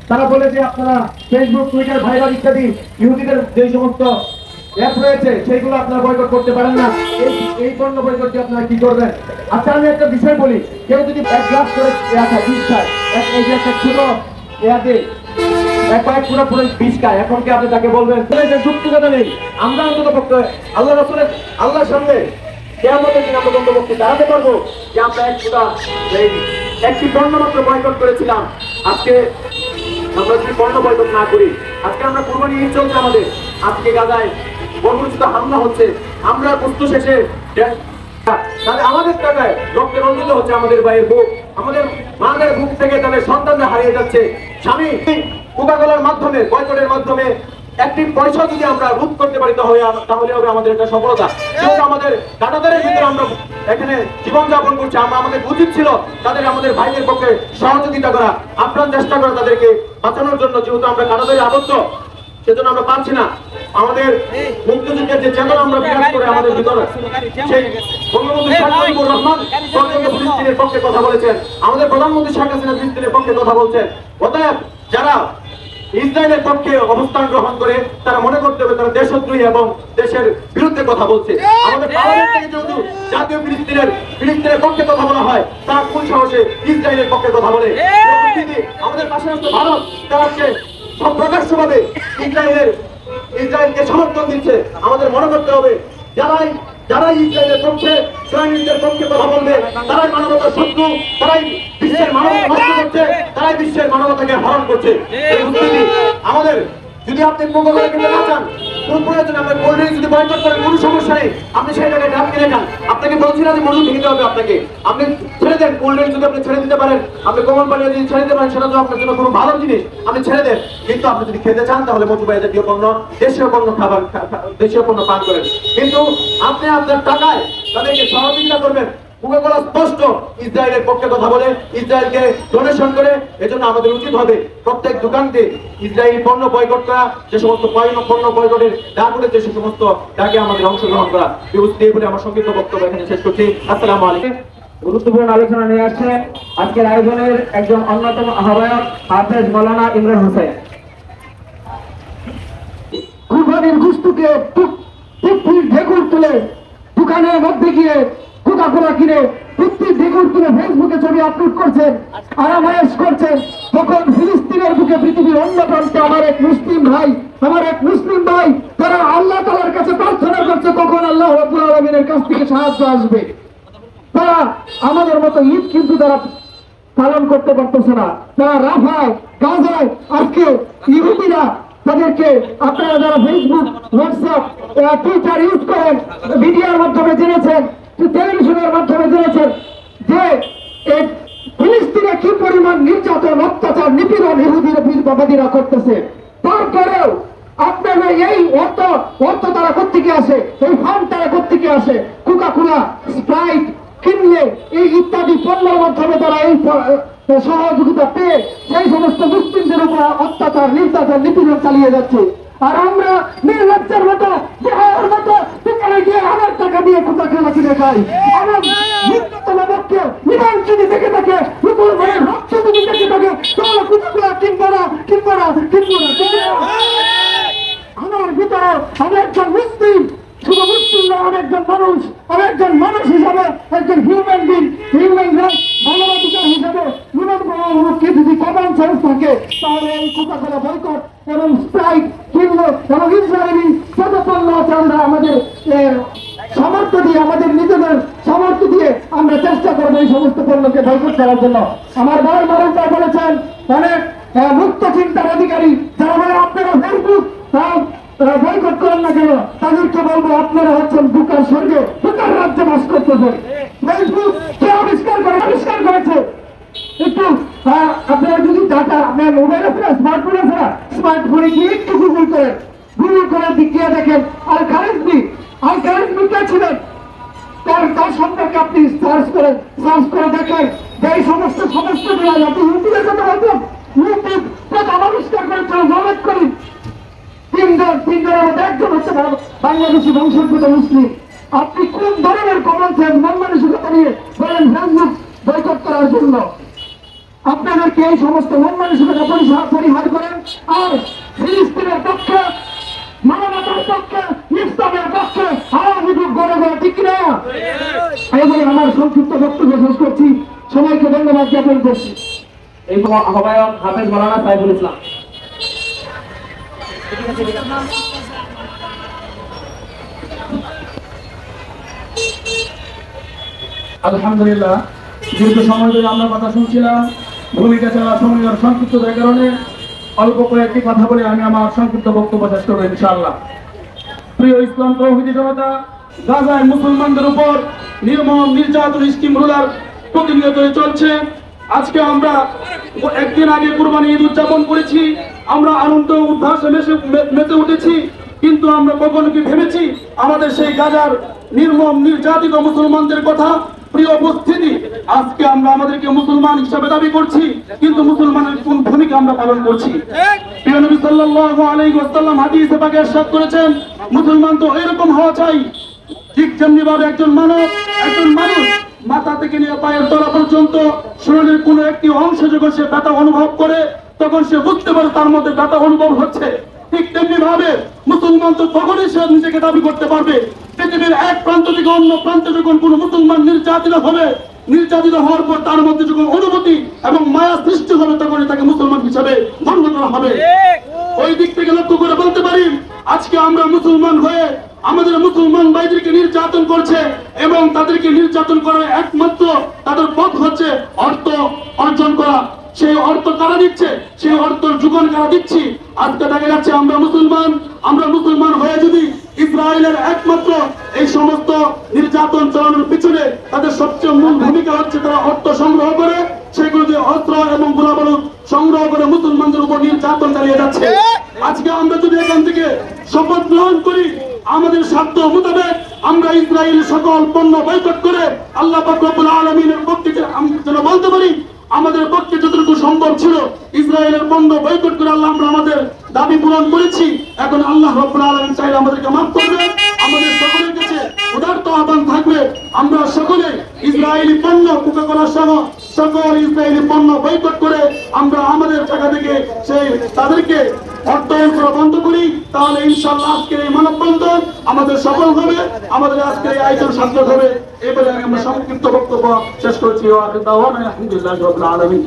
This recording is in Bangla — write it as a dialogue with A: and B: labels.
A: তারা বলে যে আপনারা ফেসবুক, টুইটার, ভাইবার ইত্যাদি ইহুদিদের যে সমস্ত অ্যাপ রয়েছে সেইগুলো আপনারা বয়কট করতে পারেন না। এই পণ্য বয়কটটি আপনারা কি করবেন? আচ্ছা, আমি একটা বিষয় বলি, কেউ যদি এক গ্লাস করে বিষ খায়, এই যে একটা ছোট এয়াতে পুরো বিষ খায়, এখন কি আপনি তাকে বলবেন যুক্তিকতা নেই? আমরা অন্তত পক্ষে আল্লাহ রাসূলের আল্লাহর সামনে কিয়ামতের দিন আমরা বক্তব্য দাঁড়াতে পারবো যে আমরা একটি পণ্য মাত্র বয়কট করেছিলাম। আজকে আমরা যদি পণ্য বয়কট না করি, আজকে আমরা কুরবানি ঈদ চলছে আমাদের, আজকে গাজায় বর্বরচিত হামলা হচ্ছে, আমরা বস্তু শেষে তাহলে আমাদের টাকায় রক্তে রঞ্জিত হচ্ছে আমাদের ভাইয়ের বুক, আমাদের মাদের বুক থেকে তাদের সন্তানরা হারিয়ে যাচ্ছে। স্বামী কোকা-কোলার মাধ্যমে, বয়কটের মাধ্যমে একটি পয়সা যদি আমরা রোধ করতে পারি তাহলে হবে আমাদের একটা সফলতা। যেহেতু আমাদের কাঁটাতারের ভিতরে আমরা এখানে জীবনযাপন করছি, আমাদের উচিত ছিল তাদের, আমাদের ভাইদের পক্ষে সহযোগিতা করা, আপ্রাণ চেষ্টা করা তাদেরকে বাঁচানোর জন্য। যেহেতু আমরা কাঁটাতারে আবদ্ধ, সেজন্য আমরা পারছি না। আমাদের মুক্তিযুদ্ধের যে চেতনা আমরা বিরাজ করে আমাদের ভিতরে, সেই বঙ্গবন্ধু শেখ মুজিবুর রহমান ফিলিস্তিনের পক্ষে কথা বলেছেন, আমাদের প্রধানমন্ত্রী শেখ হাসিনা ফিলিস্তিনের পক্ষে কথা বলছেন। অতএব যারা ইসরায়েলের পক্ষে অবস্থান গ্রহণ করে তারা মনে করতে হবে তারা দেশদ্রোহী এবং দেশের বিরুদ্ধে কথা বলছে। আমাদের পার্লামেন্ট থেকে যেহেতু জাতীয় ফিলিস্তিনের পক্ষে কথা বলা হয়, তারা কোন সাহসে ইসরায়েলের পক্ষে কথা বলে? আমাদের পাশে আসছে ভারত, তারা সব প্রকাশ্যভাবে ইসরায়েলকে সমর্থন দিচ্ছে। আমাদের মনে করতে হবে যারা ইসরায়েলের পক্ষে, ইসরায়েলের পক্ষে কথা বলবে তারাই মানবতার শত্রু, তারাই বিশ্বের মানবতা নষ্ট করছে, তারাই বিশ্বের মানবতাকে হরণ করছে। আমাদের যদি আপনি কোকা-কোলা কিনতে না চান, কোন প্রয়োজন, আমরা কোল্ড ড্রিঙ্ক যদি বয়কট করেন কোনো সমস্যা নেই, আপনি সেই জায়গায় ডাব কিনে খান। আপনাকে বলছি না যে মজুর ভেঙে হবে আপনাকে, আপনি ছেড়ে দেন। কোল্ড ড্রিঙ্ক যদি আপনি ছেড়ে দিতে পারেন, আপনি কোমল পানীয় যদি ছেড়ে দিতে পারেন, সেটা তো আপনার জন্য কোনো ভালো জিনিস, আপনি ছেড়ে দেন। কিন্তু আপনি যদি খেতে চান তাহলে মজুবাই জাতীয় পণ্য, দেশীয় পণ্য খাবার, দেশীয় পণ্য পান করেন। কিন্তু আপনি আপনার টাকায় তাদেরকে সহযোগিতা করবেন। কোকা-কোলা স্পষ্ট ইসরায়েলের পক্ষে কথা বলে, ইসরায়েলকে ডোনেশন করে। এজন্য আমাদের উচিত হবে প্রত্যেক দোকানকে ইসরায়েলি পণ্য বয়কট করা, যে সমস্ত পণ্য বয়কটের ডাক উঠেছে সে সমস্ত ডাকে আমাদের অংশগ্রহণ করা। এই বলে আমার সংক্ষিপ্ত বক্তব্য এখানে শেষ করছি। আসসালামু আলাইকুম। গুরুত্বপূর্ণ আলোচনা নিয়ে আসছে আজকের আয়োজনের একজন অন্যতম আহ্বায়ক হাফেজ মাওলানা ইমরান হোসেন।
B: কুরবানির গোশতকে ঢেকুর তুলে দোকানের মধ্যে গিয়ে কোকা-কোলা কিনে ঢেকুর তুলে ফেসবুকে ছবি আপলোড করছেন, আরামায়েশ করছেন, তখন ফিলিস্তিনের বুকে পৃথিবীর অন্য প্রান্তে আমার এক মুসলিম ভাই তারা আল্লাহ তাআলার কাছে প্রার্থনা করছে কখন আল্লাহ রাব্বুল আলামিনের কাছ থেকে সাহায্য আসবে। তারা আমাদের মতো ঈদ কিন্তু তারা পালন করতে পারতেছে না। তারা রাফায়, গাজায় আজকে ইহুদিরা তাদেরকে, আপনারা যারা ফেসবুক, হোয়াটসঅ্যাপ, টুইটার ইউজ করেন, মিডিয়ার মাধ্যমে জেনেছেন, টেলিভিশনের মাধ্যমে জেনেছেন যে ফিলিস্তিনে কি পরিমাণ নির্যাতন, অত্যাচার, নিপীড়ন ইহুদিরা করতেছে। তারপরেও আপনারা এই অর্থ তারা কোত্থেকে আসে, এই ফান্ড তারা কোত্থেকে আসে? কোকা-কোলা, স্প্রাইট কিনলে এই ইত্যাদি পণ্যের মাধ্যমে তারা এই সহযোগিতা পেয়ে সেই সমস্ত মুসলিমদের উপর অত্যাচার, নির্যাতন, নিপীড়ন চালিয়ে যাচ্ছে। আর আমরা নির্লজ্জের মতো, বেহায়ার মতো দোকানে গিয়ে আমার টাকা দিয়ে কোকা-কোলা কিনে খাই। আমার নিত্যতমাকে ইমান যদি দেখে থাকে, উপর ভরে রক্ত যদি দেখে থাকে, তাহলে কোকা-কোলা কিনবো না। আমার ভিতরে আমি একজন মুসলিম, শুধু মুসলিম না, আমি একজন মানুষ হিসাবে, একজন হিউম্যান রাইট, মানবাধিকার হিসাবে কে যদি কমন সেন্স থাকে তাহলে এই কোকা-কোলা বয়কট এবং স্প্রাইট কিনবো এবং ইসরায়েলি যত পণ্য আছে আমরা আমাদের সামর্থ্য দিয়ে, আমাদের নিজেদের সামর্থ্য দিয়ে আমরা চেষ্টা করবো এই সমস্ত পণ্যকে বয়কট করার জন্য। আমার ভাই মরণটা বলেছেন অনেক মুক্ত চিন্তার অধিকারী যারা বলে আপনারা ফেসবুক বয়কট করেন না কেন, তাদেরকে বলবো আপনারা হচ্ছেন বুকার স্বর্গে, বুকার রাজ্যে বাস করতেছেন। ফেসবুক কে আবিষ্কার করেছে? একটু আপনারা যদি ডাটা, আপনার মোবাইল আছে না, স্মার্টফোন আছে না, স্মার্টফোনে গিয়ে একটু গুগল করে দিক দিয়ে দেখেন আর খারেজমি কে ছিলেন তার সম্পর্কে আপনি সার্চ করে দেখেন যে এই সমস্ত আপনি ইউটিউবের কথা বলছেন। ইউটিউব প্রথম আবিষ্কার করেছিল মোহাম্মদ করিম। তিনজনের মধ্যে একজন হচ্ছে বাংলাদেশি বংশোদ্ভূত মুসলিম। আপনি কোন ধরনের কমন সেন্স, মন মানসিকতা নিয়ে বলেন ফেসবুক বয়কট করার জন্য? আপনাদেরকে এই সমস্ত মন মানসিকতা পরিহার করেন আর ফিলিস্তিনের পক্ষে, মানবতার পক্ষে, ইসলামের পক্ষে আওয়ামী লীগ গড়ে গড়ে, ঠিক না? এই বলে আমার সংক্ষিপ্ত বক্তব্য শেষ করছি। সবাইকে ধন্যবাদ জ্ঞাপন করছি।
C: এই আহ্বায়ক হাফেজ মাওলানা সাইফুল ইসলাম।
D: আলহামদুলিল্লাহ, দীর্ঘ সময় ধরে আমরা কথা শুনছিলাম। ভূমিকা চাওয়া সময়ের সংক্ষিপ্ততার কারণে অল্প কয়েকটি কথা বলে আমি আমার সংক্ষিপ্ত বক্তব্য শেষ করবো ইনশাআল্লাহ। প্রিয় ইসলাম তৌহিদি জনতা, গাজায় মুসলমানদের উপর নির্মম নির্যাতন স্কিম রুলার প্রতিনিয়তই চলছে। আজকে আমরা একদিন আগে কুরবানি ঈদ উদযাপন করেছি, আমরা আনন্দ উদ্ভাসে মেতে উঠেছি, কিন্তু আমরা কখনো কি ভেবেছি আমাদের সেই গাজার নির্মম নির্যাতিত মুসলমানদের কথা? প্রিয় উপস্থিতি, আজকে আমরা আমাদেরকে মুসলমান হিসাবে দাবি করছি, কিন্তু মুসলমানের কোন ভূমিকা আমরা পালন করছি? প্রিয় নবী সাল্লাল্লাহু আলাইহি ওয়াসাল্লাম হাদিসে পাকে ইরশাদ করেছেন, মুসলমান তো এরকম হওয়া চাই, ঠিক যেমনি ভাবে একজন মানুষ মাথা থেকে নিয়ে পায়ের তলা পর্যন্ত শরীরের কোনো একটি অংশ যখন সে ব্যথা অনুভব করে, তখন সে বুঝতে পারে তার মধ্যে ব্যথা অনুভব হচ্ছে। ঠিক তেমনি ভাবে মুসলমান তো তখনই সে নিজেকে দাবি করতে পারবে, পৃথিবীর এক প্রান্ত থেকে অন্য প্রান্তে যখন কোনো মুসলমান নির্যাতিত হওয়ার পর তার মধ্যে যখন অনুভূতি এবং মায়া সৃষ্টি হবে, তখনই তাকে মুসলমান হিসাবে গণ্য করা হবে। ওই দিক থেকে লক্ষ্য করে বলতে পারি, আজকে আমরা মুসলমান হয়ে আমাদের মুসলমান ভাইদেরকে নির্যাতন করছে এবং তাদেরকে নির্যাতন করার একমাত্র তাদের পথ হচ্ছে অর্থ অর্জন করা। সেই অর্থ কারা দিচ্ছে? সেই অর্থ যোগান কারা দিচ্ছি? আজকে দেখা যাচ্ছে আমরা মুসলমান হয়ে যদি ইসরায়েলের একমাত্র এই সমস্ত নির্যাতন চালানোর পিছনে তাদের সবচেয়ে মূল ভূমিকা হচ্ছে তারা অর্থ সংগ্রহ করে, সেগুলো যে অস্ত্র এবং গোলাবারুদ সংগ্রহ করে মুসলমানদের উপর নির্যাতন চালিয়ে যাচ্ছে। আজকে আমরা যদি এখান থেকে শপথ গ্রহণ করি, আমাদের সাধ্য মোতাবেক আমরা ইসরায়েলের সকল পণ্য বয়কট করে আল্লাহ পাক রব্বুল আলামিনের পক্ষে যেন বলতে পারি, আমাদের পক্ষে যতটুকু সম্ভব ছিল ইসরায়েলের পণ্য বয়কট করে আল্লাহ আমরা আমাদের দাবি পূরণ করেছি। এখন আল্লাহ রব্বুল আলামিন চাইলে আমাদেরকে মাফ করবে। আমাদের সকলের কাছে উদারত আহ্বান থাকবে, আমরা সকলে ইসরায়েলি পণ্য, কোকা-কোলা সহ সকল ইসরায়েলি পণ্য বয়কট করে আমরা আমাদের জায়গা থেকে সেই তাদেরকে অর্থায়ন করা বন্ধ করি। তাহলে ইনশাআল্লাহ আজকের এই মানববন্ধন আমাদের সফল হবে, আমাদের আজকের এই আয়োজন সার্থক হবে। এবারে আমরা সংক্ষিপ্ত বক্তব্য শেষ করছি। আলহামদুলিল্লাহ রাব্বিল আলামিন।